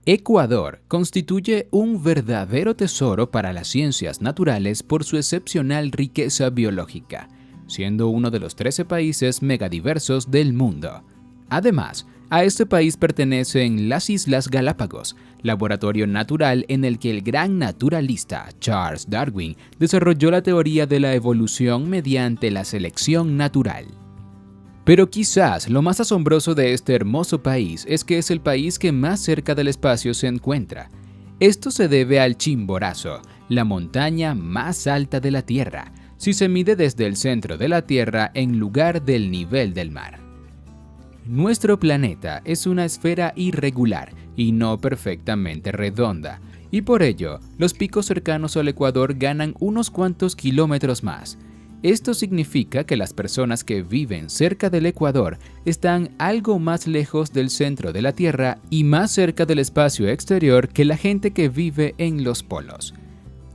Ecuador constituye un verdadero tesoro para las ciencias naturales por su excepcional riqueza biológica, siendo uno de los 13 países megadiversos del mundo. Además, a este país pertenecen las Islas Galápagos, laboratorio natural en el que el gran naturalista Charles Darwin desarrolló la teoría de la evolución mediante la selección natural. Pero quizás lo más asombroso de este hermoso país es que es el país que más cerca del espacio se encuentra. Esto se debe al Chimborazo, la montaña más alta de la Tierra, si se mide desde el centro de la Tierra en lugar del nivel del mar. Nuestro planeta es una esfera irregular y no perfectamente redonda, y por ello, los picos cercanos al Ecuador ganan unos cuantos kilómetros más. Esto significa que las personas que viven cerca del Ecuador están algo más lejos del centro de la Tierra y más cerca del espacio exterior que la gente que vive en los polos.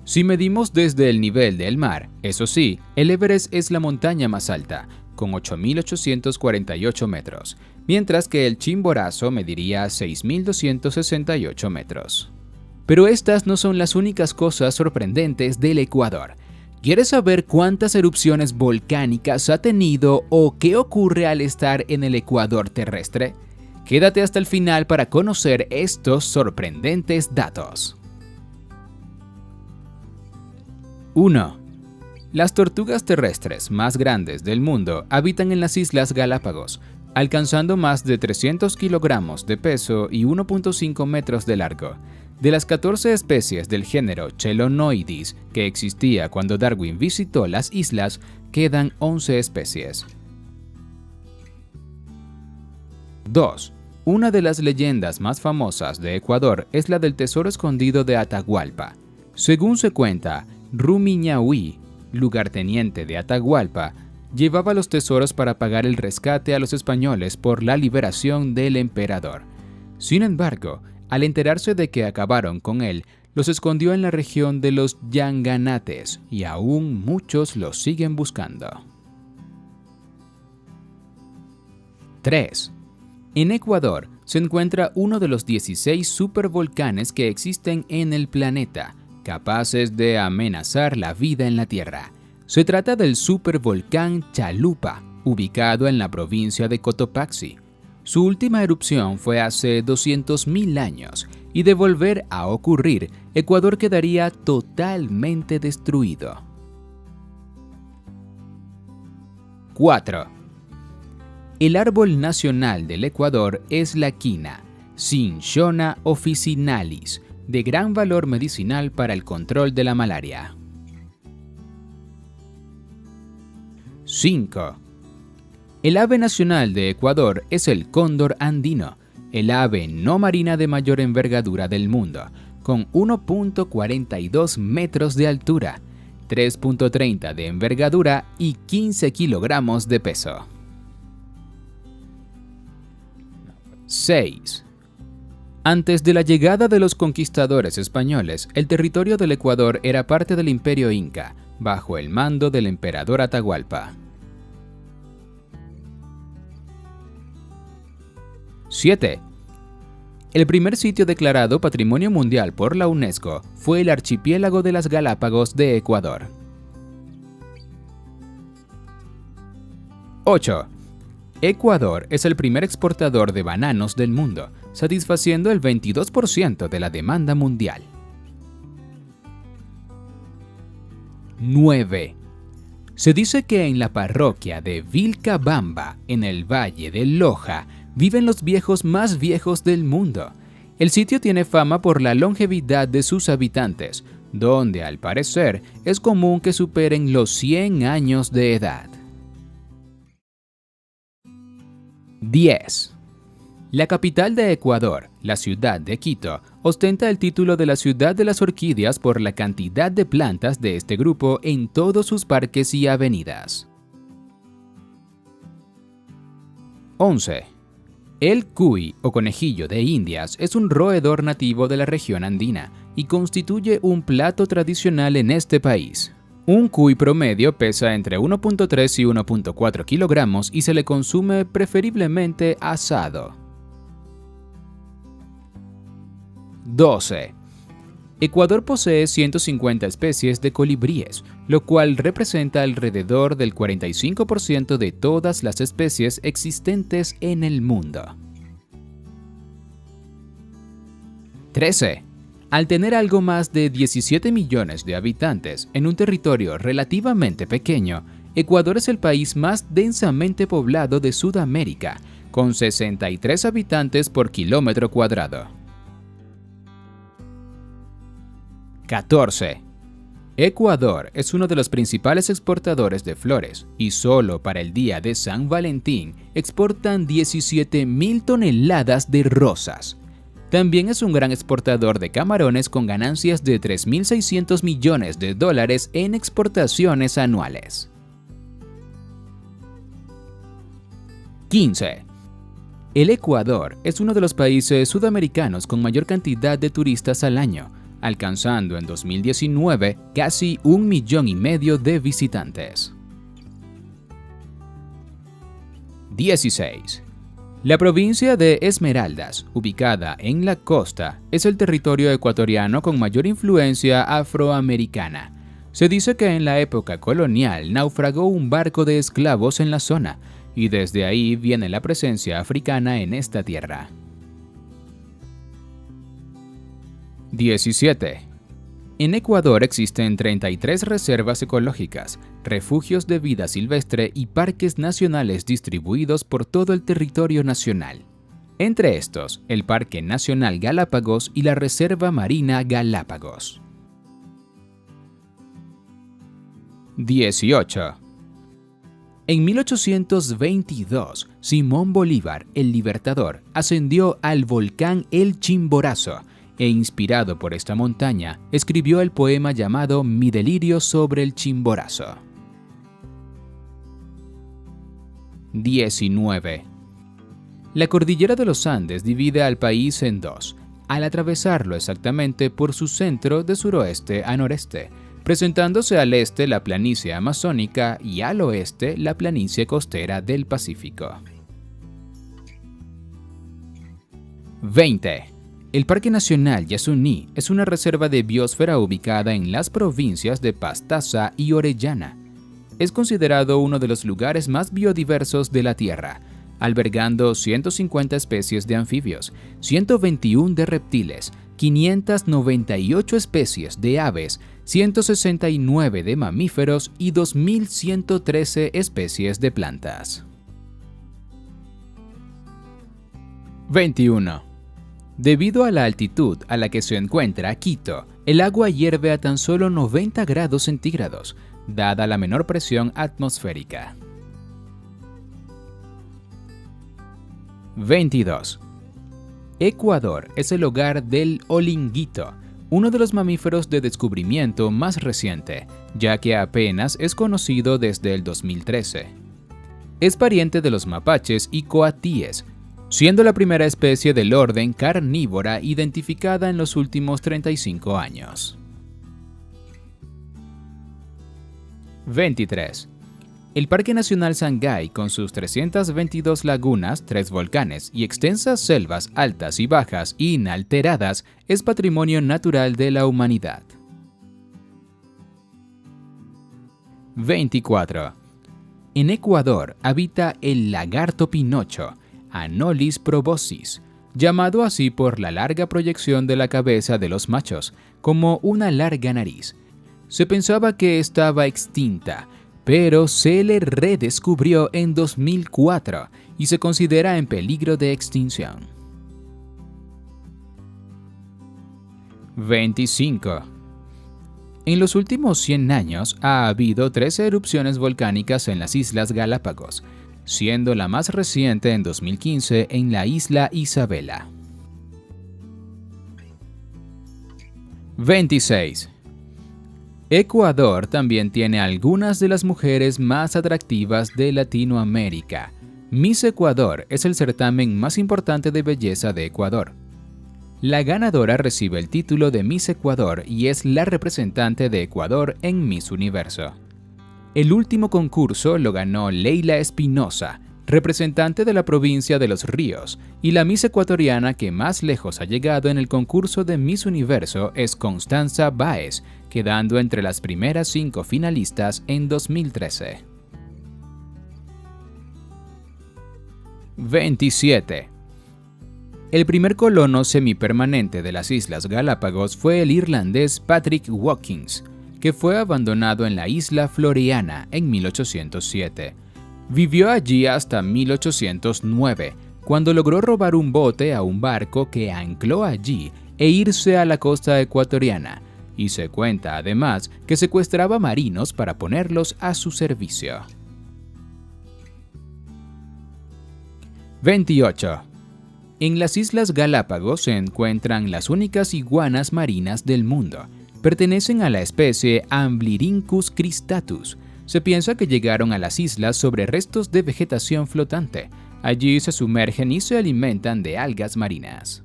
Si medimos desde el nivel del mar, eso sí, el Everest es la montaña más alta, con 8.848 metros, mientras que el Chimborazo mediría 6.268 metros. Pero estas no son las únicas cosas sorprendentes del Ecuador. ¿Quieres saber cuántas erupciones volcánicas ha tenido o qué ocurre al estar en el ecuador terrestre? Quédate hasta el final para conocer estos sorprendentes datos. 1. Las tortugas terrestres más grandes del mundo habitan en las Islas Galápagos, alcanzando más de 300 kilogramos de peso y 1.5 metros de largo. De las 14 especies del género Chelonoidis que existía cuando Darwin visitó las islas, quedan 11 especies. 2. Una de las leyendas más famosas de Ecuador es la del tesoro escondido de Atahualpa. Según se cuenta, Rumiñahui, lugarteniente de Atahualpa, llevaba los tesoros para pagar el rescate a los españoles por la liberación del emperador. Sin embargo, al enterarse de que acabaron con él, los escondió en la región de los Yanganates y aún muchos los siguen buscando. 3. En Ecuador se encuentra uno de los 16 supervolcanes que existen en el planeta, capaces de amenazar la vida en la Tierra. Se trata del supervolcán Chalupa, ubicado en la provincia de Cotopaxi. Su última erupción fue hace 200.000 años y de volver a ocurrir, Ecuador quedaría totalmente destruido. 4. El árbol nacional del Ecuador es la quina, Cinchona officinalis, de gran valor medicinal para el control de la malaria. 5. El ave nacional de Ecuador es el cóndor andino, el ave no marina de mayor envergadura del mundo, con 1.42 metros de altura, 3.30 de envergadura y 15 kilogramos de peso. 6. Antes de la llegada de los conquistadores españoles, el territorio del Ecuador era parte del Imperio Inca, bajo el mando del emperador Atahualpa. 7. El primer sitio declarado Patrimonio Mundial por la UNESCO fue el archipiélago de las Galápagos de Ecuador. 8. Ecuador es el primer exportador de bananos del mundo, satisfaciendo el 22% de la demanda mundial. 9. Se dice que en la parroquia de Vilcabamba, en el Valle del Loja, viven los viejos más viejos del mundo. El sitio tiene fama por la longevidad de sus habitantes, donde al parecer es común que superen los 100 años de edad. 10. La capital de Ecuador, la ciudad de Quito, ostenta el título de la ciudad de las orquídeas por la cantidad de plantas de este grupo en todos sus parques y avenidas. 11. El cuy o conejillo de Indias es un roedor nativo de la región andina y constituye un plato tradicional en este país. Un cuy promedio pesa entre 1.3 y 1.4 kilogramos y se le consume preferiblemente asado. 12. Ecuador posee 150 especies de colibríes, lo cual representa alrededor del 45% de todas las especies existentes en el mundo. 13. Al tener algo más de 17 millones de habitantes en un territorio relativamente pequeño, Ecuador es el país más densamente poblado de Sudamérica, con 63 habitantes por kilómetro cuadrado. 14. Ecuador es uno de los principales exportadores de flores y solo para el día de San Valentín exportan 17.000 toneladas de rosas. También es un gran exportador de camarones con ganancias de 3.600 millones de dólares en exportaciones anuales. 15. El Ecuador es uno de los países sudamericanos con mayor cantidad de turistas al año, alcanzando en 2019 casi 1,5 millones de visitantes. 16. La provincia de Esmeraldas, ubicada en la costa, es el territorio ecuatoriano con mayor influencia afroamericana. Se dice que en la época colonial naufragó un barco de esclavos en la zona, y desde ahí viene la presencia africana en esta tierra. 17. En Ecuador existen 33 reservas ecológicas, refugios de vida silvestre y parques nacionales distribuidos por todo el territorio nacional. Entre estos, el Parque Nacional Galápagos y la Reserva Marina Galápagos. 18. En 1822, Simón Bolívar, el Libertador, ascendió al volcán El Chimborazo e inspirado por esta montaña, escribió el poema llamado Mi delirio sobre el Chimborazo. 19. La cordillera de los Andes divide al país en dos, al atravesarlo exactamente por su centro de suroeste a noreste, presentándose al este la planicie amazónica y al oeste la planicie costera del Pacífico. 20. El Parque Nacional Yasuní es una reserva de biosfera ubicada en las provincias de Pastaza y Orellana. Es considerado uno de los lugares más biodiversos de la Tierra, albergando 150 especies de anfibios, 121 de reptiles, 598 especies de aves, 169 de mamíferos y 2.113 especies de plantas. 21. Debido a la altitud a la que se encuentra Quito, el agua hierve a tan solo 90 grados centígrados, dada la menor presión atmosférica. 22. Ecuador es el hogar del olinguito, uno de los mamíferos de descubrimiento más reciente, ya que apenas es conocido desde el 2013. Es pariente de los mapaches y coatíes, siendo la primera especie del orden carnívora identificada en los últimos 35 años. 23. El Parque Nacional Sangay, con sus 322 lagunas, 3 volcanes y extensas selvas altas y bajas inalteradas, es patrimonio natural de la humanidad. 24. En Ecuador habita el lagarto pinocho, Anolis proboscis, llamado así por la larga proyección de la cabeza de los machos, como una larga nariz. Se pensaba que estaba extinta, pero se le redescubrió en 2004 y se considera en peligro de extinción. 25. En los últimos 100 años ha habido 13 erupciones volcánicas en las Islas Galápagos, siendo la más reciente en 2015 en la isla Isabela. 26. Ecuador también tiene algunas de las mujeres más atractivas de Latinoamérica. Miss Ecuador es el certamen más importante de belleza de Ecuador. La ganadora recibe el título de Miss Ecuador y es la representante de Ecuador en Miss Universo. El último concurso lo ganó Leila Espinosa, representante de la provincia de Los Ríos, y la Miss ecuatoriana que más lejos ha llegado en el concurso de Miss Universo es Constanza Báez, quedando entre las primeras 5 finalistas en 2013. 27. El primer colono semipermanente de las Islas Galápagos fue el irlandés Patrick Watkins, que fue abandonado en la isla Floriana en 1807. Vivió allí hasta 1809, cuando logró robar un bote a un barco que ancló allí e irse a la costa ecuatoriana, y se cuenta además que secuestraba marinos para ponerlos a su servicio. 28. En las Islas Galápagos se encuentran las únicas iguanas marinas del mundo. Pertenecen a la especie Amblyrhynchus cristatus. Se piensa que llegaron a las islas sobre restos de vegetación flotante. Allí se sumergen y se alimentan de algas marinas.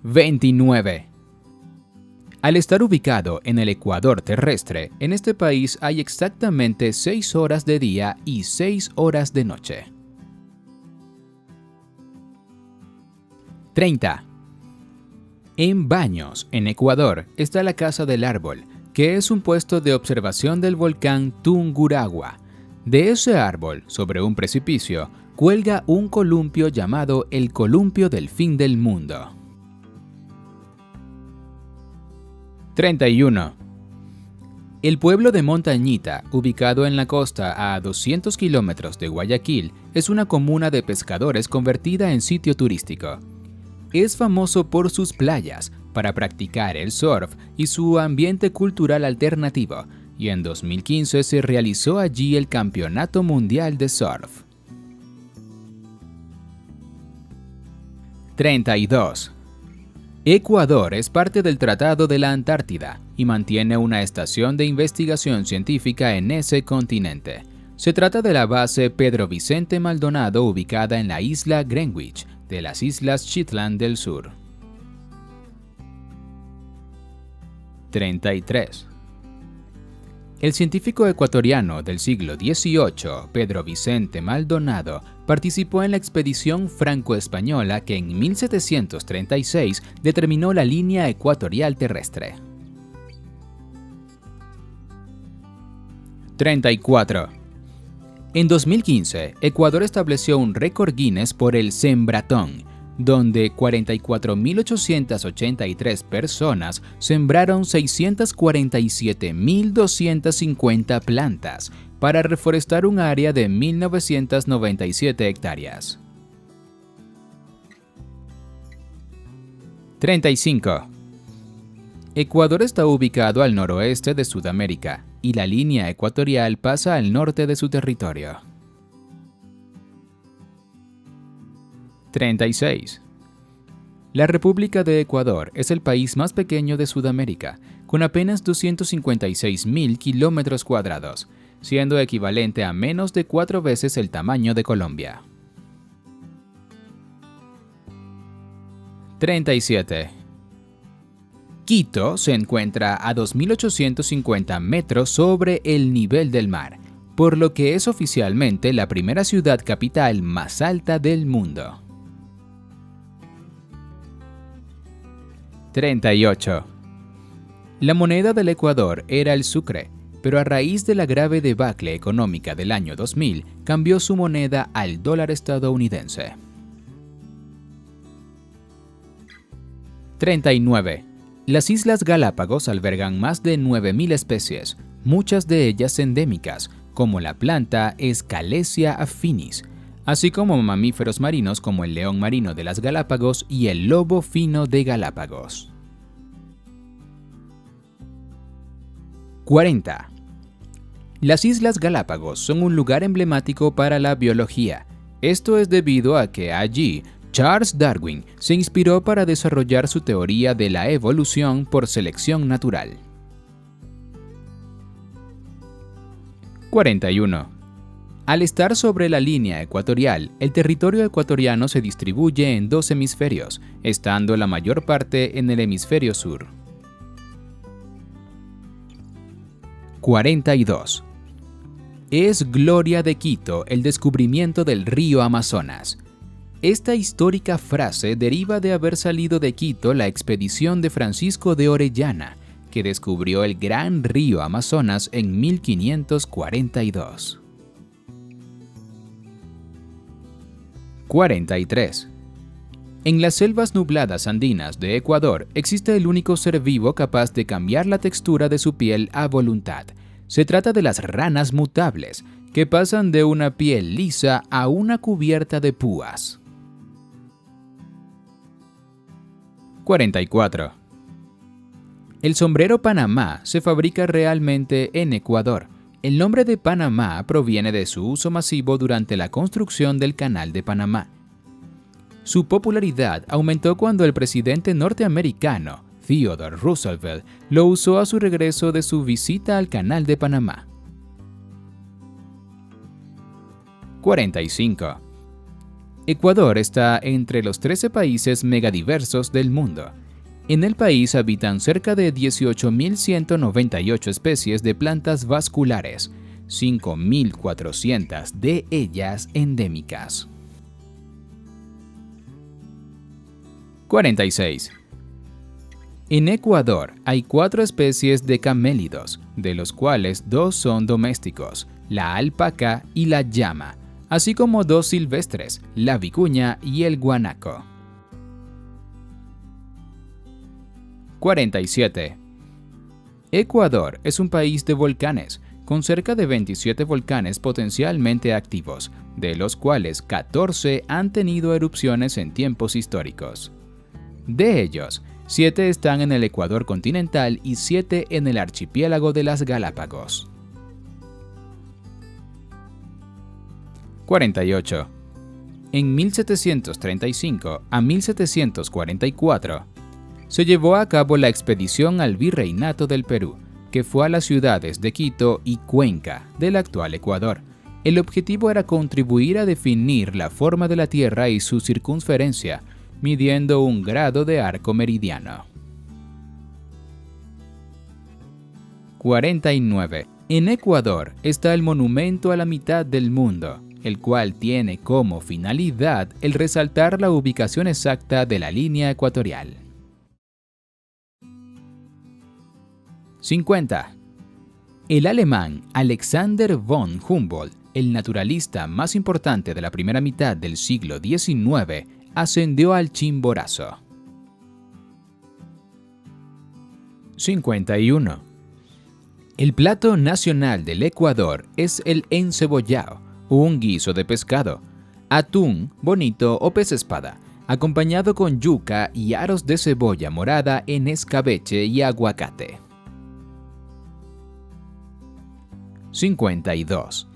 29. Al estar ubicado en el ecuador terrestre, en este país hay exactamente 6 horas de día y 6 horas de noche. 30. En Baños, en Ecuador, está la Casa del Árbol, que es un puesto de observación del volcán Tungurahua. De ese árbol, sobre un precipicio, cuelga un columpio llamado el Columpio del Fin del Mundo. 31. El pueblo de Montañita, ubicado en la costa a 200 kilómetros de Guayaquil, es una comuna de pescadores convertida en sitio turístico. Es famoso por sus playas, para practicar el surf y su ambiente cultural alternativo, y en 2015 se realizó allí el Campeonato Mundial de Surf. 32. Ecuador es parte del Tratado de la Antártida y mantiene una estación de investigación científica en ese continente. Se trata de la base Pedro Vicente Maldonado ubicada en la isla Greenwich, de las Islas Shetland del Sur. 33. El científico ecuatoriano del siglo XVIII, Pedro Vicente Maldonado, participó en la expedición franco-española que en 1736 determinó la línea ecuatorial terrestre. 34. En 2015, Ecuador estableció un récord Guinness por el Sembratón, donde 44.883 personas sembraron 647.250 plantas para reforestar un área de 1.997 hectáreas. 35. Ecuador está ubicado al noroeste de Sudamérica y la línea ecuatorial pasa al norte de su territorio. 36. La República de Ecuador es el país más pequeño de Sudamérica, con apenas 256.000 kilómetros cuadrados, siendo equivalente a menos de 4 veces el tamaño de Colombia. 37. Quito se encuentra a 2.850 metros sobre el nivel del mar, por lo que es oficialmente la primera ciudad capital más alta del mundo. 38. La moneda del Ecuador era el sucre, pero a raíz de la grave debacle económica del año 2000, cambió su moneda al dólar estadounidense. 39. Las Islas Galápagos albergan más de 9.000 especies, muchas de ellas endémicas, como la planta Scalesia affinis, así como mamíferos marinos como el león marino de las Galápagos y el lobo fino de Galápagos. 40. Las Islas Galápagos son un lugar emblemático para la biología. Esto es debido a que allí Charles Darwin se inspiró para desarrollar su teoría de la evolución por selección natural. 41. Al estar sobre la línea ecuatorial, el territorio ecuatoriano se distribuye en 2 hemisferios, estando la mayor parte en el hemisferio sur. 42. Es gloria de Quito el descubrimiento del río Amazonas. Esta histórica frase deriva de haber salido de Quito la expedición de Francisco de Orellana, que descubrió el gran río Amazonas en 1542. 43. En las selvas nubladas andinas de Ecuador existe el único ser vivo capaz de cambiar la textura de su piel a voluntad. Se trata de las ranas mutables, que pasan de una piel lisa a una cubierta de púas. 44. El sombrero Panamá se fabrica realmente en Ecuador. El nombre de Panamá proviene de su uso masivo durante la construcción del Canal de Panamá. Su popularidad aumentó cuando el presidente norteamericano, Theodore Roosevelt, lo usó a su regreso de su visita al Canal de Panamá. 45. Ecuador está entre los 13 países megadiversos del mundo. En el país habitan cerca de 18.198 especies de plantas vasculares, 5.400 de ellas endémicas. 46. En Ecuador hay 4 especies de camélidos, de los cuales 2 son domésticos, la alpaca y la llama, así como 2 silvestres, la vicuña y el guanaco. 47. Ecuador es un país de volcanes, con cerca de 27 volcanes potencialmente activos, de los cuales 14 han tenido erupciones en tiempos históricos. De ellos, 7 están en el Ecuador continental y 7 en el archipiélago de las Galápagos. 48. En 1735 a 1744, se llevó a cabo la expedición al Virreinato del Perú, que fue a las ciudades de Quito y Cuenca, del actual Ecuador. El objetivo era contribuir a definir la forma de la Tierra y su circunferencia, midiendo un grado de arco meridiano. 49. En Ecuador está el monumento a la mitad del mundo, el cual tiene como finalidad el resaltar la ubicación exacta de la línea ecuatorial. 50. El alemán Alexander von Humboldt, el naturalista más importante de la primera mitad del siglo XIX, ascendió al Chimborazo. 51. El plato nacional del Ecuador es el encebollado, un guiso de pescado, atún, bonito o pez espada, acompañado con yuca y aros de cebolla morada en escabeche y aguacate. 52.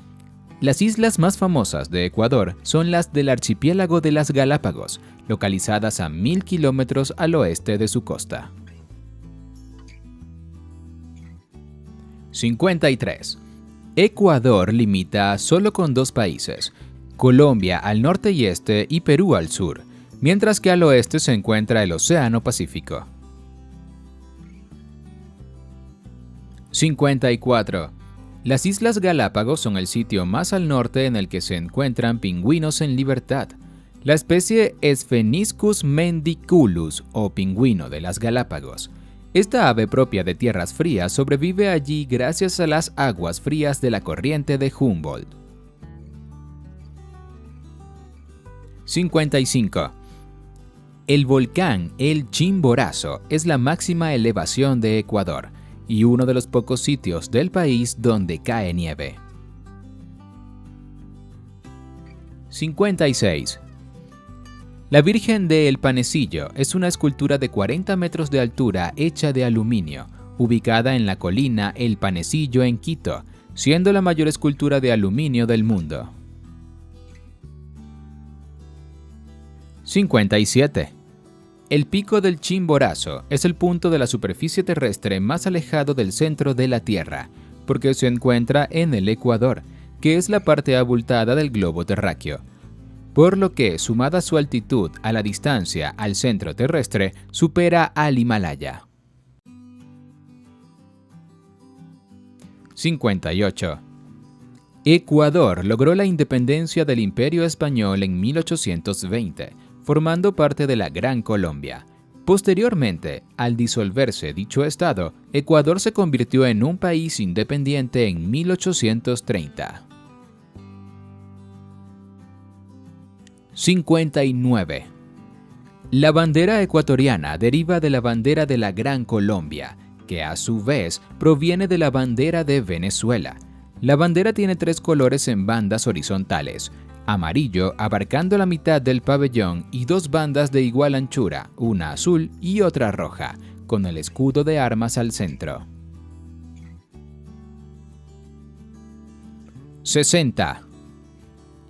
Las islas más famosas de Ecuador son las del archipiélago de las Galápagos, localizadas a 1000 kilómetros al oeste de su costa. 53. Ecuador limita solo con 2 países, Colombia al norte y este y Perú al sur, mientras que al oeste se encuentra el Océano Pacífico. 54. Las Islas Galápagos son el sitio más al norte en el que se encuentran pingüinos en libertad. La especie Spheniscus mendiculus o pingüino de las Galápagos. Esta ave propia de tierras frías sobrevive allí gracias a las aguas frías de la corriente de Humboldt. 55. El volcán El Chimborazo es la máxima elevación de Ecuador y uno de los pocos sitios del país donde cae nieve. 56. La Virgen de El Panecillo es una escultura de 40 metros de altura hecha de aluminio, ubicada en la colina El Panecillo en Quito, siendo la mayor escultura de aluminio del mundo. 57. El pico del Chimborazo es el punto de la superficie terrestre más alejado del centro de la Tierra, porque se encuentra en el Ecuador, que es la parte abultada del globo terráqueo, por lo que, sumada su altitud a la distancia al centro terrestre, supera al Himalaya. 58. Ecuador logró la independencia del Imperio Español en 1820, formando parte de la Gran Colombia. Posteriormente, al disolverse dicho estado, Ecuador se convirtió en un país independiente en 1830. 59. La bandera ecuatoriana deriva de la bandera de la Gran Colombia, que a su vez proviene de la bandera de Venezuela. La bandera tiene 3 colores en bandas horizontales: amarillo abarcando la mitad del pabellón y 2 bandas de igual anchura, una azul y otra roja, con el escudo de armas al centro. 60.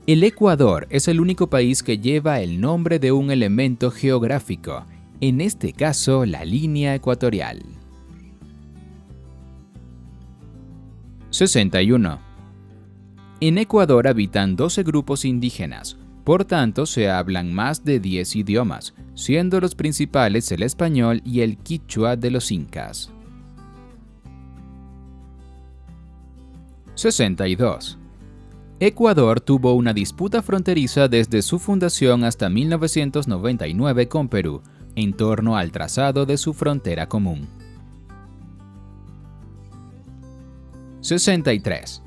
El Ecuador es el único país que lleva el nombre de un elemento geográfico, en este caso la línea ecuatorial. 61. En Ecuador habitan 12 grupos indígenas, por tanto se hablan más de 10 idiomas, siendo los principales el español y el quichua de los incas. 62. Ecuador tuvo una disputa fronteriza desde su fundación hasta 1999 con Perú, en torno al trazado de su frontera común. 63.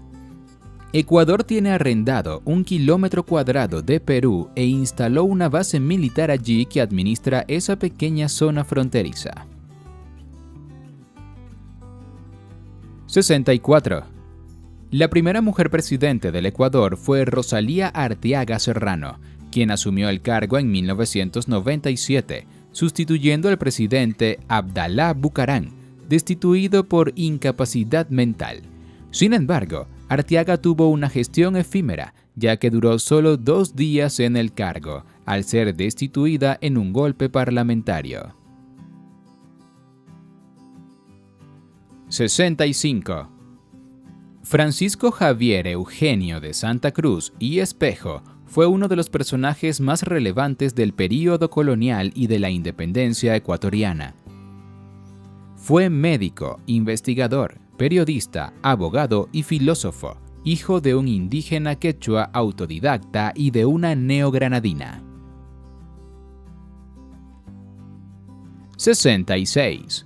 Ecuador tiene arrendado 1 kilómetro cuadrado de Perú e instaló una base militar allí que administra esa pequeña zona fronteriza. 64. La primera mujer presidente del Ecuador fue Rosalía Arteaga Serrano, quien asumió el cargo en 1997, sustituyendo al presidente Abdalá Bucaram, destituido por incapacidad mental. Sin embargo, Arteaga tuvo una gestión efímera, ya que duró solo 2 días en el cargo, al ser destituida en un golpe parlamentario. 65. Francisco Javier Eugenio de Santa Cruz y Espejo fue uno de los personajes más relevantes del período colonial y de la independencia ecuatoriana. Fue médico, investigador, periodista, abogado y filósofo, hijo de un indígena quechua autodidacta y de una neogranadina. 66.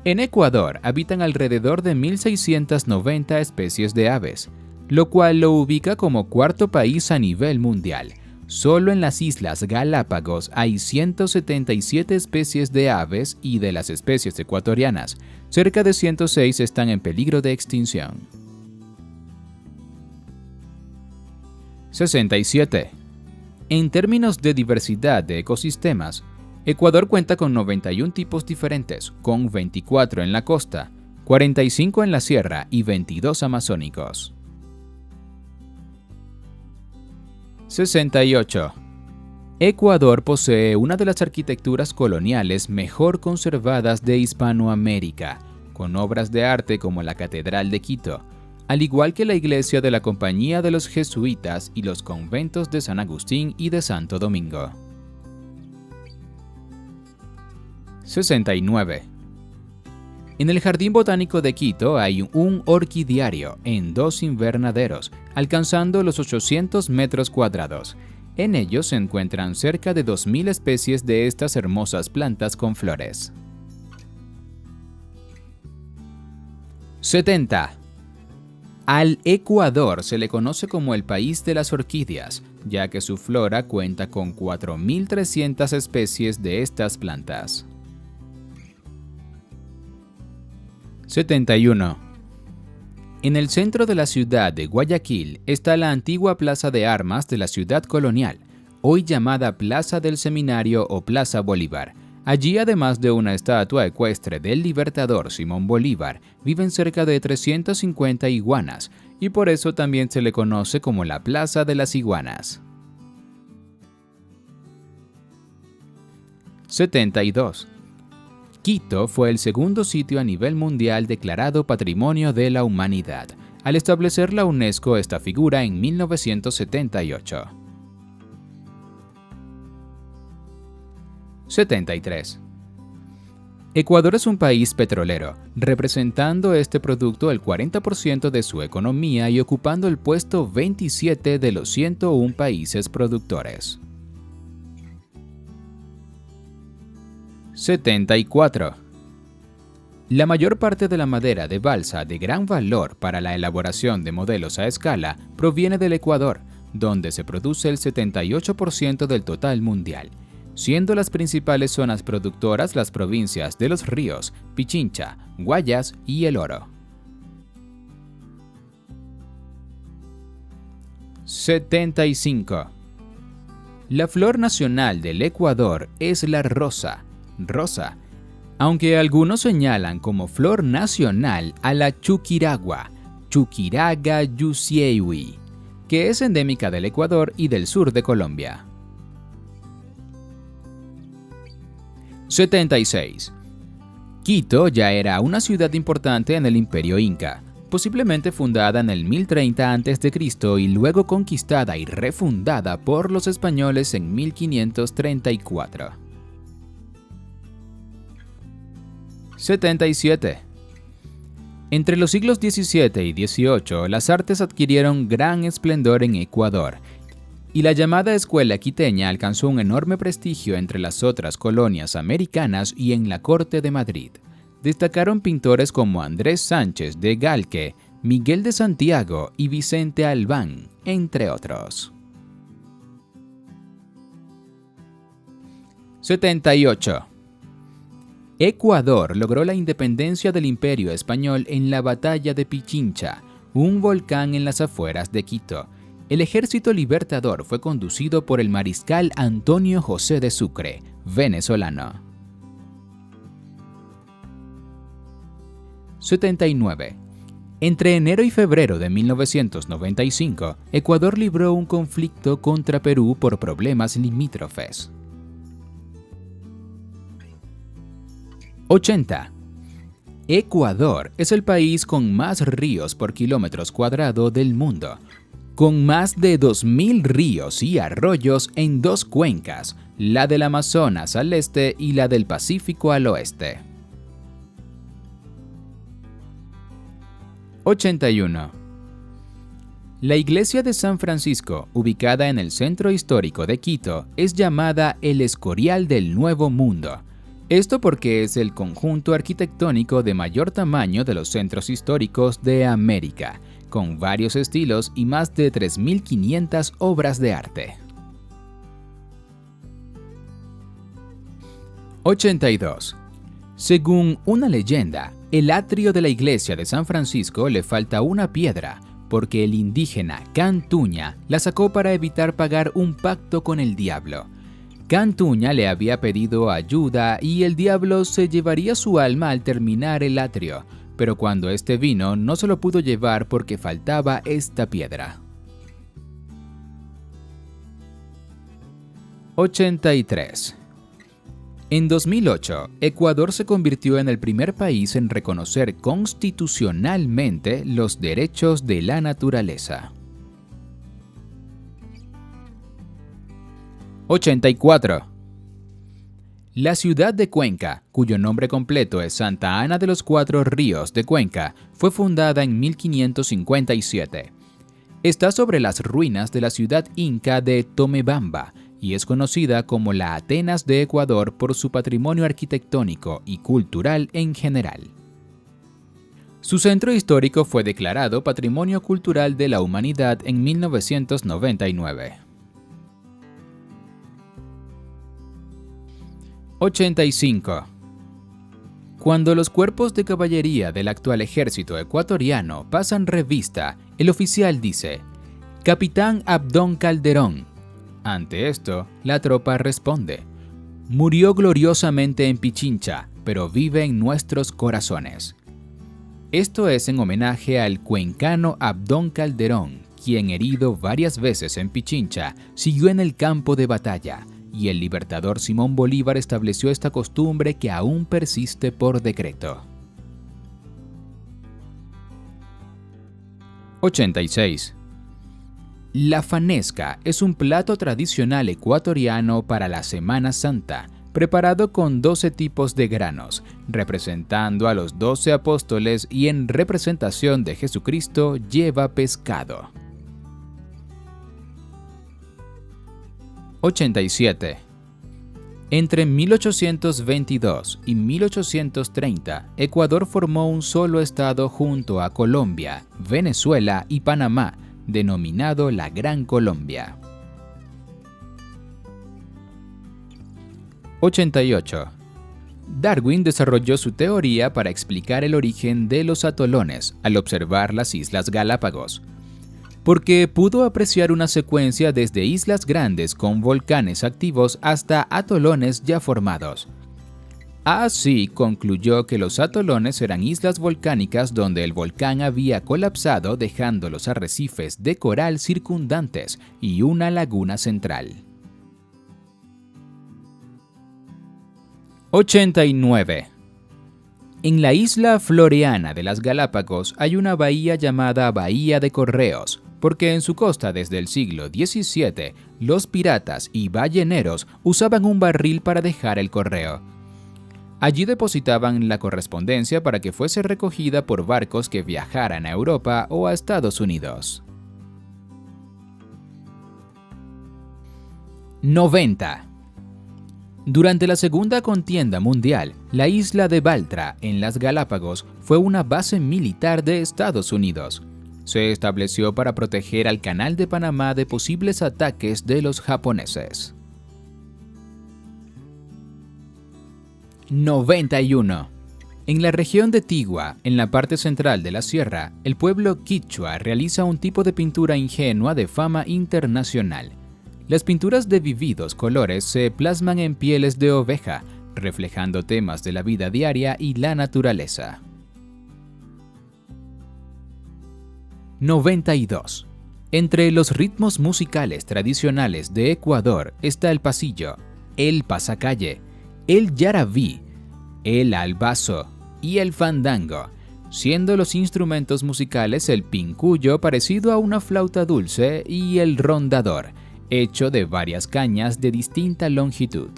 En Ecuador habitan alrededor de 1.690 especies de aves, lo cual lo ubica como 4º país a nivel mundial. Solo en las Islas Galápagos hay 177 especies de aves y de las especies ecuatorianas, cerca de 106 están en peligro de extinción. 67. En términos de diversidad de ecosistemas, Ecuador cuenta con 91 tipos diferentes, con 24 en la costa, 45 en la sierra y 22 amazónicos. 68. Ecuador posee una de las arquitecturas coloniales mejor conservadas de Hispanoamérica, con obras de arte como la Catedral de Quito, al igual que la iglesia de la Compañía de los Jesuitas y los conventos de San Agustín y de Santo Domingo. 69. En el Jardín Botánico de Quito hay un orquidiario en 2 invernaderos, alcanzando los 800 metros cuadrados. En ellos se encuentran cerca de 2.000 especies de estas hermosas plantas con flores. 70. Al Ecuador se le conoce como el país de las orquídeas, ya que su flora cuenta con 4.300 especies de estas plantas. 71. En el centro de la ciudad de Guayaquil está la antigua Plaza de Armas de la ciudad colonial, hoy llamada Plaza del Seminario o Plaza Bolívar. Allí, además de una estatua ecuestre del libertador Simón Bolívar, viven cerca de 350 iguanas, y por eso también se le conoce como la Plaza de las Iguanas. 72. Quito fue el segundo sitio a nivel mundial declarado Patrimonio de la Humanidad, al establecer la UNESCO esta figura en 1978. 73. Ecuador es un país petrolero, representando este producto el 40% de su economía y ocupando el puesto 27 de los 101 países productores. 74. La mayor parte de la madera de balsa de gran valor para la elaboración de modelos a escala proviene del Ecuador, donde se produce el 78% del total mundial, siendo las principales zonas productoras las provincias de Los Ríos, Pichincha, Guayas y El Oro. 75. La flor nacional del Ecuador es la rosa, aunque algunos señalan como flor nacional a la chuquiragua, Chuquiraga yusieiwi, que es endémica del Ecuador y del sur de Colombia. 76. Quito ya era una ciudad importante en el Imperio Inca, posiblemente fundada en el 1030 a.C. y luego conquistada y refundada por los españoles en 1534. 77. Entre los siglos XVII y XVIII, las artes adquirieron gran esplendor en Ecuador, y la llamada escuela quiteña alcanzó un enorme prestigio entre las otras colonias americanas y en la corte de Madrid. Destacaron pintores como Andrés Sánchez de Galque, Miguel de Santiago y Vicente Albán, entre otros. 78. Ecuador logró la independencia del Imperio Español en la Batalla de Pichincha, un volcán en las afueras de Quito. El ejército libertador fue conducido por el mariscal Antonio José de Sucre, venezolano. 79. Entre enero y febrero de 1995, Ecuador libró un conflicto contra Perú por problemas limítrofes. 80. Ecuador es el país con más ríos por kilómetros cuadrados del mundo, con más de 2.000 ríos y arroyos en dos cuencas, la del Amazonas al este y la del Pacífico al oeste. 81. La iglesia de San Francisco, ubicada en el centro histórico de Quito, es llamada el Escorial del Nuevo Mundo. Esto porque es el conjunto arquitectónico de mayor tamaño de los centros históricos de América, con varios estilos y más de 3.500 obras de arte. 82. Según una leyenda, el atrio de la iglesia de San Francisco le falta una piedra, porque el indígena Cantuña la sacó para evitar pagar un pacto con el diablo. Cantuña le había pedido ayuda y el diablo se llevaría su alma al terminar el atrio, pero cuando este vino no se lo pudo llevar porque faltaba esta piedra. 83. En 2008, Ecuador se convirtió en el primer país en reconocer constitucionalmente los derechos de la naturaleza. 84. La ciudad de Cuenca, cuyo nombre completo es Santa Ana de los Cuatro Ríos de Cuenca, fue fundada en 1557. Está sobre las ruinas de la ciudad inca de Tomebamba y es conocida como la Atenas de Ecuador por su patrimonio arquitectónico y cultural en general. Su centro histórico fue declarado Patrimonio Cultural de la Humanidad en 1999. 85. Cuando los cuerpos de caballería del actual ejército ecuatoriano pasan revista, el oficial dice: «Capitán Abdón Calderón». Ante esto, la tropa responde: «Murió gloriosamente en Pichincha, pero vive en nuestros corazones». Esto es en homenaje al cuencano Abdón Calderón, quien herido varias veces en Pichincha, siguió en el campo de batalla, y el libertador Simón Bolívar estableció esta costumbre que aún persiste por decreto. 86. La fanesca es un plato tradicional ecuatoriano para la Semana Santa, preparado con 12 tipos de granos, representando a los 12 apóstoles, y en representación de Jesucristo lleva pescado. 87. Entre 1822 y 1830, Ecuador formó un solo estado junto a Colombia, Venezuela y Panamá, denominado la Gran Colombia. 88. Darwin desarrolló su teoría para explicar el origen de los atolones al observar las Islas Galápagos, porque pudo apreciar una secuencia desde islas grandes con volcanes activos hasta atolones ya formados. Así concluyó que los atolones eran islas volcánicas donde el volcán había colapsado, dejando los arrecifes de coral circundantes y una laguna central. 89. En la isla Floreana de las Galápagos hay una bahía llamada Bahía de Correos, porque en su costa desde el siglo XVII los piratas y balleneros usaban un barril para dejar el correo. Allí depositaban la correspondencia para que fuese recogida por barcos que viajaran a Europa o a Estados Unidos. 90. Durante la Segunda Contienda Mundial, la isla de Baltra, en las Galápagos, fue una base militar de Estados Unidos. Se estableció para proteger al Canal de Panamá de posibles ataques de los japoneses. 91. En la región de Tigua, en la parte central de la sierra, el pueblo quichua realiza un tipo de pintura ingenua de fama internacional. Las pinturas de vividos colores se plasman en pieles de oveja, reflejando temas de la vida diaria y la naturaleza. 92. Entre los ritmos musicales tradicionales de Ecuador está el pasillo, el pasacalle, el yarabí, el albazo y el fandango, siendo los instrumentos musicales el pincuyo, parecido a una flauta dulce, y el rondador, hecho de varias cañas de distinta longitud.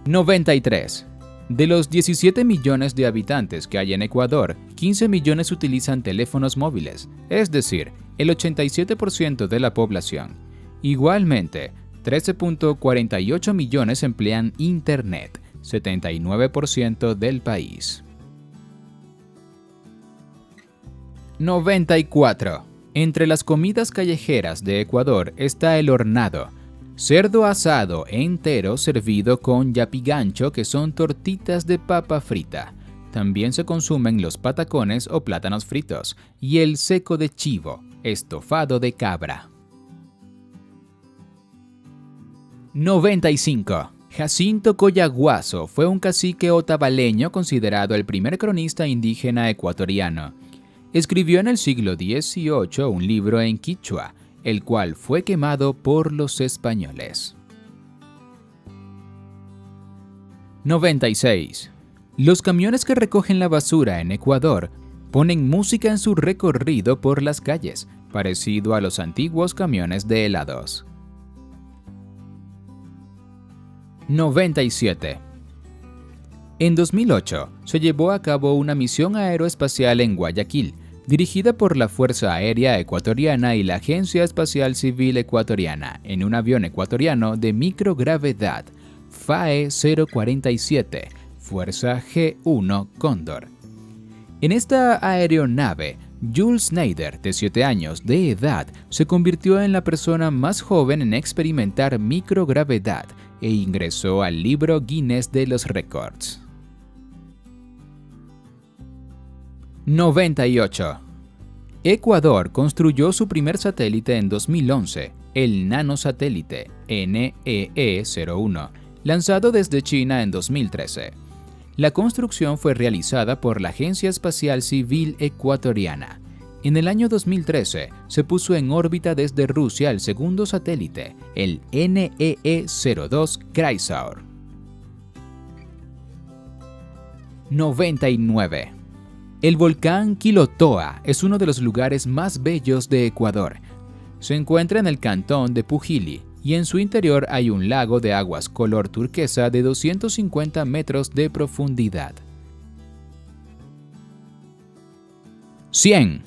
93. De los 17 millones de habitantes que hay en Ecuador, 15 millones utilizan teléfonos móviles, es decir, el 87% de la población. Igualmente, 13.48 millones emplean Internet, 79% del país. 94. Entre las comidas callejeras de Ecuador está el hornado, cerdo asado entero servido con yapigancho, que son tortitas de papa frita. También se consumen los patacones o plátanos fritos y el seco de chivo, estofado de cabra. 95. Jacinto Coyaguazo fue un cacique otavaleño considerado el primer cronista indígena ecuatoriano. Escribió en el siglo XVIII un libro en quichua, el cual fue quemado por los españoles. 96. Los camiones que recogen la basura en Ecuador ponen música en su recorrido por las calles, parecido a los antiguos camiones de helados. 97. En 2008 se llevó a cabo una misión aeroespacial en Guayaquil, dirigida por la Fuerza Aérea Ecuatoriana y la Agencia Espacial Civil Ecuatoriana, en un avión ecuatoriano de microgravedad, FAE 047, Fuerza G1 Cóndor. En esta aeronave, Jules Snyder, de 7 años de edad, se convirtió en la persona más joven en experimentar microgravedad e ingresó al libro Guinness de los Récords. 98. Ecuador construyó su primer satélite en 2011, el nanosatélite NEE-01, lanzado desde China en 2013. La construcción fue realizada por la Agencia Espacial Civil Ecuatoriana. En el año 2013 se puso en órbita desde Rusia el segundo satélite, el NEE-02 Chrysaor. 99. El volcán Quilotoa es uno de los lugares más bellos de Ecuador. Se encuentra en el cantón de Pujili, y en su interior hay un lago de aguas color turquesa de 250 metros de profundidad. 100.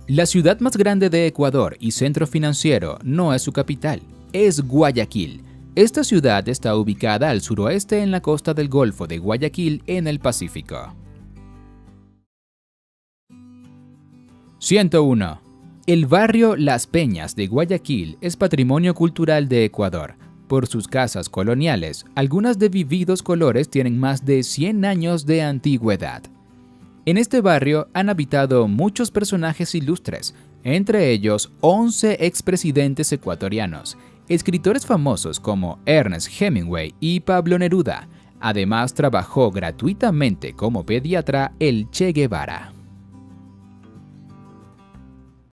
La ciudad más grande de Ecuador y centro financiero no es su capital, es Guayaquil. Esta ciudad está ubicada al suroeste en la costa del Golfo de Guayaquil en el Pacífico. 101. El barrio Las Peñas de Guayaquil es patrimonio cultural de Ecuador. Por sus casas coloniales, algunas de vividos colores tienen más de 100 años de antigüedad. En este barrio han habitado muchos personajes ilustres, entre ellos 11 expresidentes ecuatorianos, escritores famosos como Ernest Hemingway y Pablo Neruda. Además, trabajó gratuitamente como pediatra el Che Guevara.